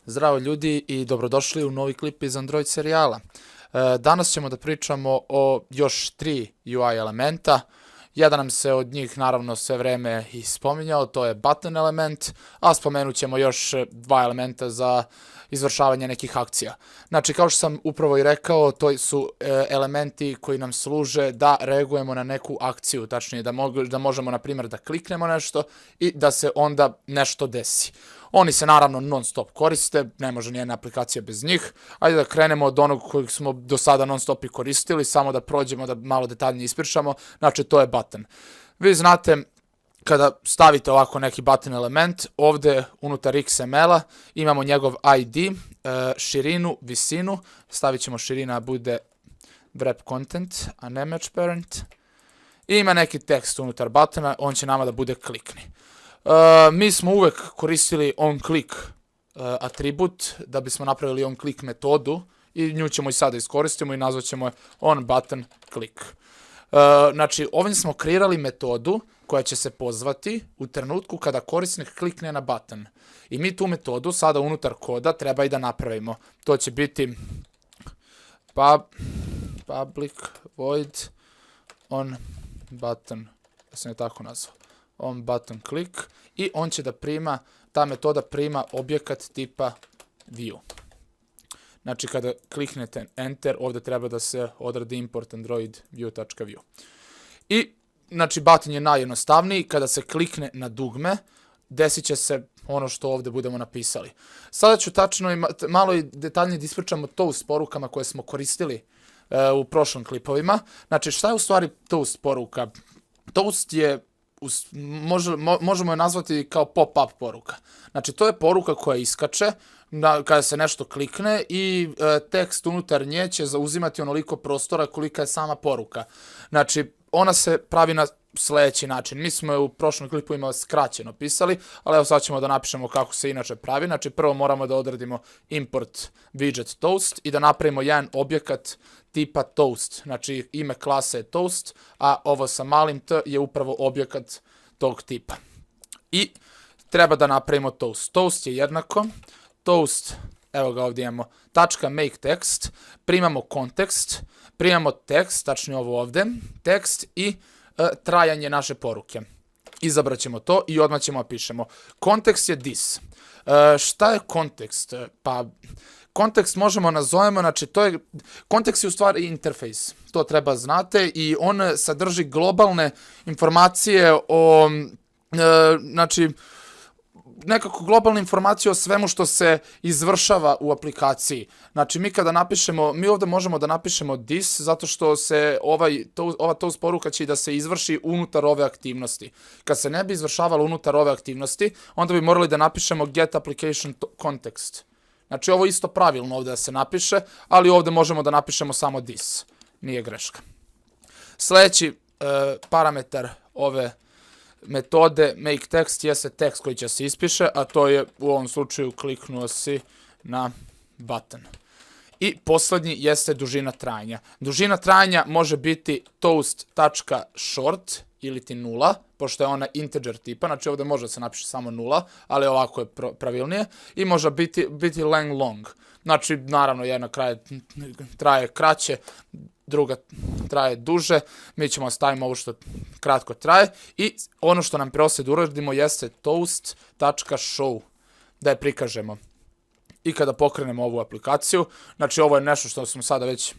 Zdravo ljudi i dobrodošli u novi klip iz Android serijala. Danas ćemo da pričamo o još 3 UI elementa. Jedan nam se od njih naravno sve vreme i spominjao, to je button element, a spomenut ćemo još 2 elementa za izvršavanje nekih akcija. Znači, kao što sam upravo i rekao, to su elementi koji nam služe da reagujemo na neku akciju, tačnije da možemo, na primjer, da kliknemo nešto i da se onda nešto desi. Oni se naravno non stop koriste, ne može nijedna aplikacija bez njih. Ajde da krenemo od onog kojeg smo do sada non stop i koristili, samo da prođemo, da malo detaljnije ispričamo. Znači, to je button. Vi znate, kada stavite ovako neki button element, ovdje unutar XML-a imamo njegov ID, širinu, visinu. Stavit ćemo širina bude wrap content, a ne match parent. I ima neki tekst unutar buttona, on će nama da bude klikni. Mi smo uvek koristili onClick atribut da bismo napravili onClick metodu i nju ćemo i sada iskoristimo i nazvat ćemo je onButtonClick. Znači, ovim smo kreirali metodu koja će se pozvati u trenutku kada korisnik klikne na button. I mi tu metodu sada unutar koda treba i da napravimo. To će biti public void onButton, da se ne tako nazva, onButtonClick, i on će da prima, ta metoda prima objekat tipa view. Znači, kada kliknete enter, ovdje treba da se odradi import android view.view. I, znači, button je najjednostavniji, kada se klikne na dugme, desit će se ono što ovdje budemo napisali. Sada ću tačno i malo i detaljnije ispričamo toast porukama koje smo koristili u prošlim klipovima. Znači, šta je u stvari toast poruka? Toast je, možemo je nazvati kao pop-up poruka. Znači, to je poruka koja iskače kada se nešto klikne i tekst unutar nje će zauzimati onoliko prostora kolika je sama poruka. Znači, ona se pravi na sljedeći način. Mi smo je u prošlom klipu imali skraćeno pisali, ali evo sad ćemo da napišemo kako se inače pravi. Znači, prvo moramo da odradimo import widget toast i da napravimo jedan objekat tipa toast. Znači, ime klase je toast, a ovo sa malim t je upravo objekat tog tipa. I treba da napravimo toast. Toast je jednako toast, evo ga ovdje imamo, .makeText, primamo kontekst, primamo tekst, tačnije ovo ovdje, tekst i trajanje naše poruke. Izabrat ćemo to i odmah ćemo pišemo. Kontekst je this. Šta je kontekst? Pa, kontekst možemo nazovemo, znači kontekst je u stvari interfejs, to treba znate, i on sadrži globalne informacije o, znači, nekako globalne informacije o svemu što se izvršava u aplikaciji. Znači, mi kada napišemo, mi ovdje možemo da napišemo this, zato što se ova toast poruka će da se izvrši unutar ove aktivnosti. Kad se ne bi izvršavalo unutar ove aktivnosti, onda bi morali da napišemo get application context. Znači, ovo isto pravilno ovdje da se napiše, ali ovdje možemo da napišemo samo this. Nije greška. Sljedeći parametar ove metode makeText jeste tekst koji će se ispiše, a to je u ovom slučaju kliknuo si na button. I posljednji jeste dužina trajanja. Dužina trajanja može biti toast.short ili ti 0, pošto je ona integer tipa, znači ovdje može se napiše samo 0, ali ovako je pravilnije, i može biti long. Znači, naravno, jedna traje kraće, druga traje duže, mi ćemo staviti ovo što kratko traje i ono što nam preostaje da uradimo jeste toast.show, da je prikažemo. I kada pokrenemo ovu aplikaciju, znači ovo je nešto što smo sada već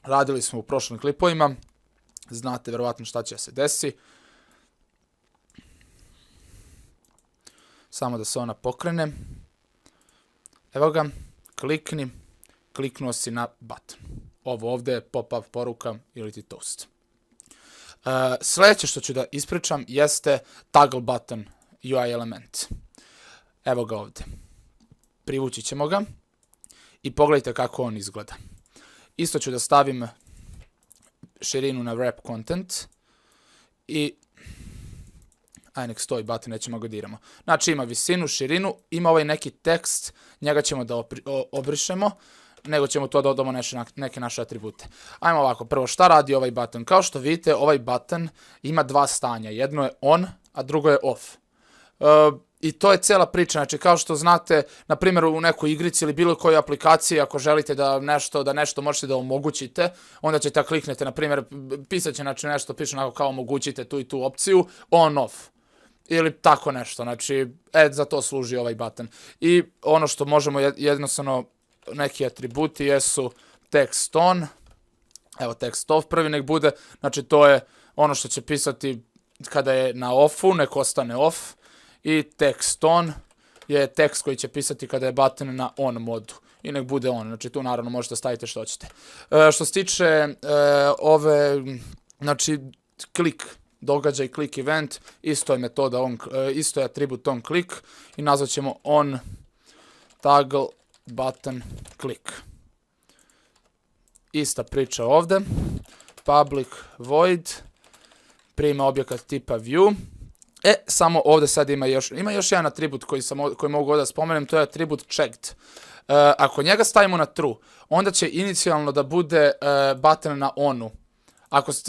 radili smo u prošlim klipovima, znate verovatno šta će se desi. Samo da se ona pokrene. Evo ga, kliknuo si na button. Ovo ovdje je pop-up poruka ili ti toast. Sljedeće što ću da ispričam jeste toggle button UI element. Evo ga ovdje. Privući ćemo ga i pogledajte kako on izgleda. Isto ću da stavim širinu na wrap content i nek stoji button, nećemo ga diramo. Znači, ima visinu, širinu, ima ovaj neki tekst, njega ćemo da obrišemo, nego ćemo to da dodamo neke naše atribute. Ajmo ovako, prvo šta radi ovaj button? Kao što vidite, ovaj button ima dva stanja. Jedno je on, a drugo je off. I to je cela priča, znači kao što znate, na primjer u nekoj igrici ili bilo kojoj aplikaciji, ako želite da nešto možete da omogućite, onda ćete da kliknete, na primjer, pisat će znači nešto, piše onako kao omogućite tu i tu opciju, on off. Ili tako nešto, znači, za to služi ovaj button. I ono što možemo jednostavno, neki atributi jesu text on, evo text off prvi nek bude, znači to je ono što će pisati kada je na offu, nek ostane off, i text on je tekst koji će pisati kada je button na on modu i nek bude on, znači tu naravno možete staviti što ćete. Što se tiče znači klik, događaj click event, isto je metoda isto je atribut on click i nazvat ćemo on toggle button click. Ista priča ovdje, public void, prima objekat tipa view. Samo ovdje sad ima još jedan atribut koji mogu ovdje da spomenem, to je atribut checked. Ako njega stavimo na true, onda će inicijalno da bude button na onu.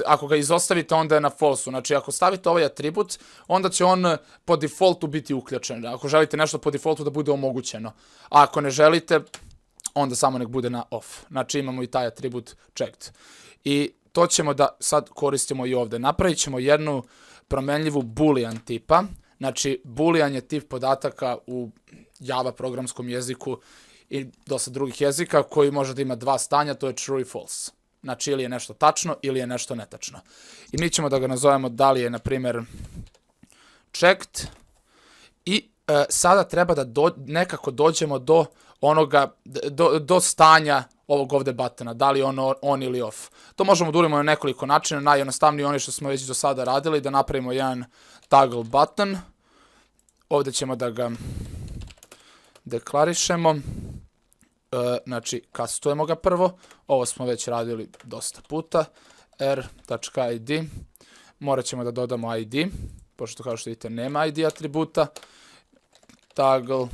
Ako ga izostavite, onda je na false. Znači, ako stavite ovaj atribut, onda će on po defaultu biti uključen. Ako želite nešto po defaultu da bude omogućeno. A ako ne želite, onda samo nek bude na off. Znači, imamo i taj atribut checked. I to ćemo da sad koristimo i ovdje. Napravit ćemo jednu promenljivu boolean tipa. Znači, boolean je tip podataka u Java programskom jeziku i dosta drugih jezika koji može da ima dva stanja, to je true i false. Znači, ili je nešto tačno ili je nešto netačno. I mi ćemo da ga nazovemo da li je, na primjer, checked. I sada treba da nekako dođemo do onoga, do stanja ovog ovdje buttona, da li je on ili off. To možemo da uradimo na nekoliko načina, najjednostavniji oni što smo već do sada radili, da napravimo jedan toggle button. Ovdje ćemo da ga deklarišemo, znači kastujemo ga prvo, ovo smo već radili dosta puta, r.id, morat ćemo da dodamo id, pošto kao što vidite nema id atributa, toggle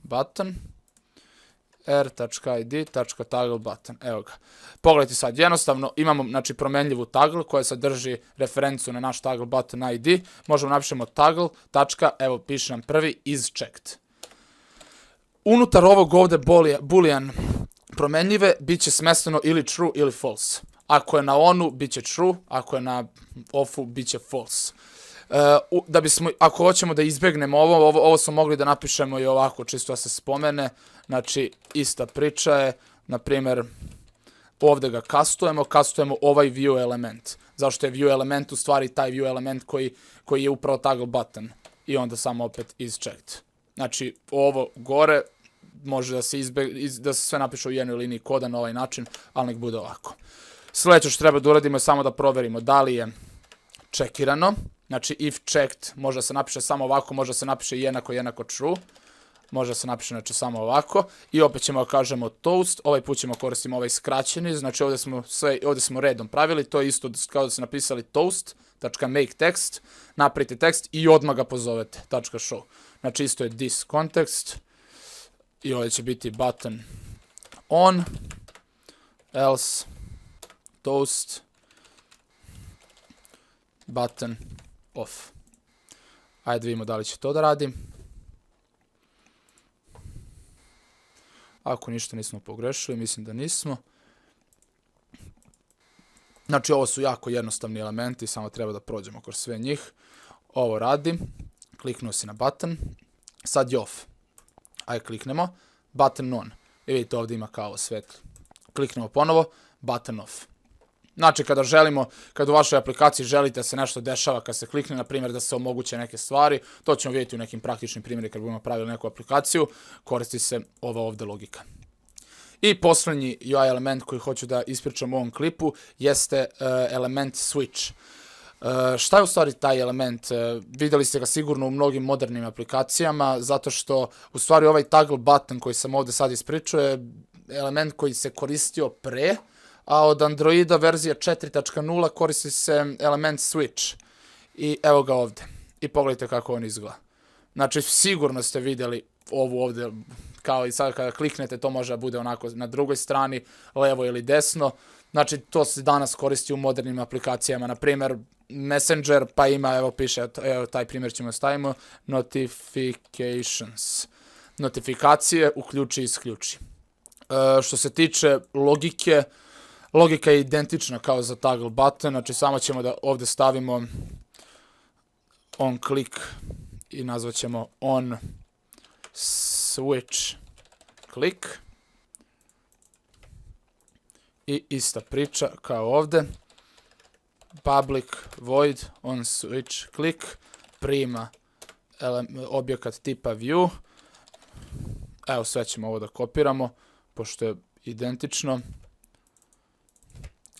button, r.id.toggle button. Evo ga. Pogledajte sad, jednostavno imamo znači, promenljivu toggle koja sadrži referencu na naš toggle button ID. Možemo napišemo toggle, evo piše nam prvi is checked. Unutar ovog ovdje boolean promenljive bit će smesteno ili true ili false. Ako je na onu, bit će true, ako je na offu, bit će false. Ako hoćemo da izbjegnemo ovo smo mogli da napišemo i ovako, čisto da se spomene. Znači, ista priča je, na primjer, ovdje ga kastujemo ovaj view element. Zašto je view element u stvari taj view element koji je upravo toggle button. I onda samo opet is checked. Znači, ovo gore može da se sve napiše u jednoj liniji koda na ovaj način, ali nek bude ovako. Sljedeće što treba da uradimo je samo da proverimo da li je čekirano. Znači, if checked može da se napiše samo ovako, može da se napiše jednako true. Može da se napiše znači, samo ovako. I opet ćemo kažemo toast, ovaj put ćemo koristimo ovaj skraćeni, znači ovdje smo redom pravili, to je isto kao da ste napisali toast.makeText, napravite tekst i odmah ga pozovete, .show. Znači isto je this context i ovdje će biti button on, else, toast, button off. Ajde vidimo da li će to da radi. Ako ništa nismo pogrešili, mislim da nismo. Znači ovo su jako jednostavni elementi, samo treba da prođemo kroz sve njih. Ovo radi, kliknuo si na button, sad je off. Ajde kliknemo, button on. I vidite ovdje ima kao svetlo. Kliknemo ponovo, button off. Znači kada u vašoj aplikaciji želite da se nešto dešava kad se klikne, na primjer da se omoguće neke stvari, to ćemo vidjeti u nekim praktičnim primjerima kad budemo pravili neku aplikaciju, koristi se ova ovdje logika. I posljednji UI element koji hoću da ispričam u ovom klipu jeste element switch. Šta je u stvari taj element? Vidjeli ste ga sigurno u mnogim modernim aplikacijama, zato što u stvari ovaj toggle button koji sam ovdje sad ispričao je element koji se koristio pre, a od Androida verzije 4.0 koristi se element switch. I evo ga ovdje. I pogledajte kako on izgleda. Znači sigurno ste vidjeli ovu ovdje, kao i sad kada kliknete to može da bude onako na drugoj strani, levo ili desno. Znači to se danas koristi u modernim aplikacijama. Na primjer, Messenger, pa ima, evo piše, evo taj primjer ćemo stavimo, notifications. Notifikacije, uključi i isključi. Što se tiče logike, logika je identična kao za toggle button, znači samo ćemo da ovdje stavimo on click i nazvat ćemo on switch click. I ista priča kao ovdje. Public void on switch click prima objekat tipa view. Evo sve ćemo ovo da kopiramo, pošto je identično.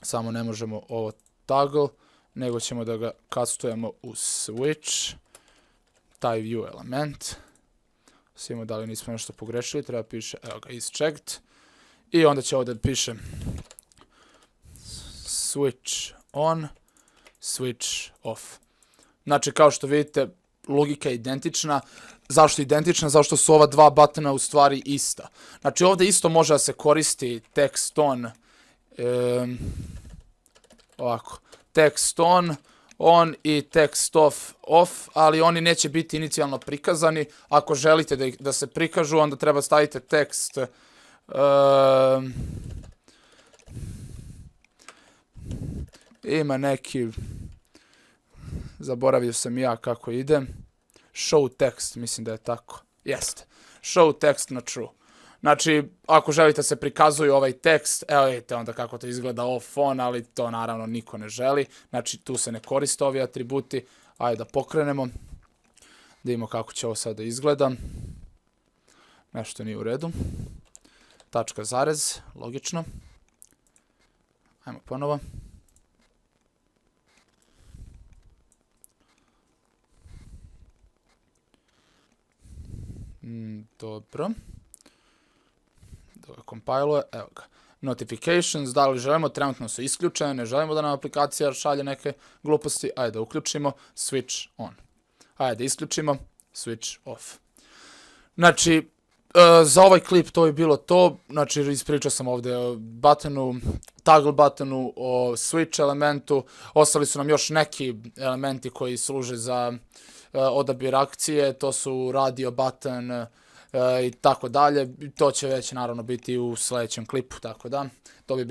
Samo ne možemo ovo toggle, nego ćemo da ga kastujemo u switch, taj view element. Svimo da li nismo nešto pogrešili, treba piše, evo ga, is checked. I onda će ovdje piše switch on, switch off. Znači, kao što vidite, logika je identična. Zašto je identična? Zašto su ova dva buttona u stvari ista. Znači, ovdje isto može da se koristi text on i text off, ali oni neće biti inicijalno prikazani. Ako želite da se prikažu, onda treba staviti tekst ima neki, zaboravio sam ja kako ide, show text, mislim da je tako, jeste, show text na true. Znači, ako želite se prikazuju ovaj tekst, evo vidite onda kako to izgleda off on, ali to naravno niko ne želi, znači tu se ne koriste ovi atributi. Ajde da pokrenemo, da vidimo kako će ovo sada izgleda. Nešto nije u redu. Tačka zarez, logično. Ajmo ponovo. Dobro. Da ga kompiluje, evo ga. Notifications, da li želimo, trenutno su isključene, ne želimo da nam aplikacija šalje neke gluposti, ajde da uključimo, switch on. Ajde da isključimo, switch off. Znači, za ovaj klip to je bilo to, znači ispričao sam ovdje o buttonu, toggle buttonu, o switch elementu, ostali su nam još neki elementi koji služe za odabir akcije, to su radio button i tako dalje, to će već naravno biti u sljedećem klipu, tako da, to bi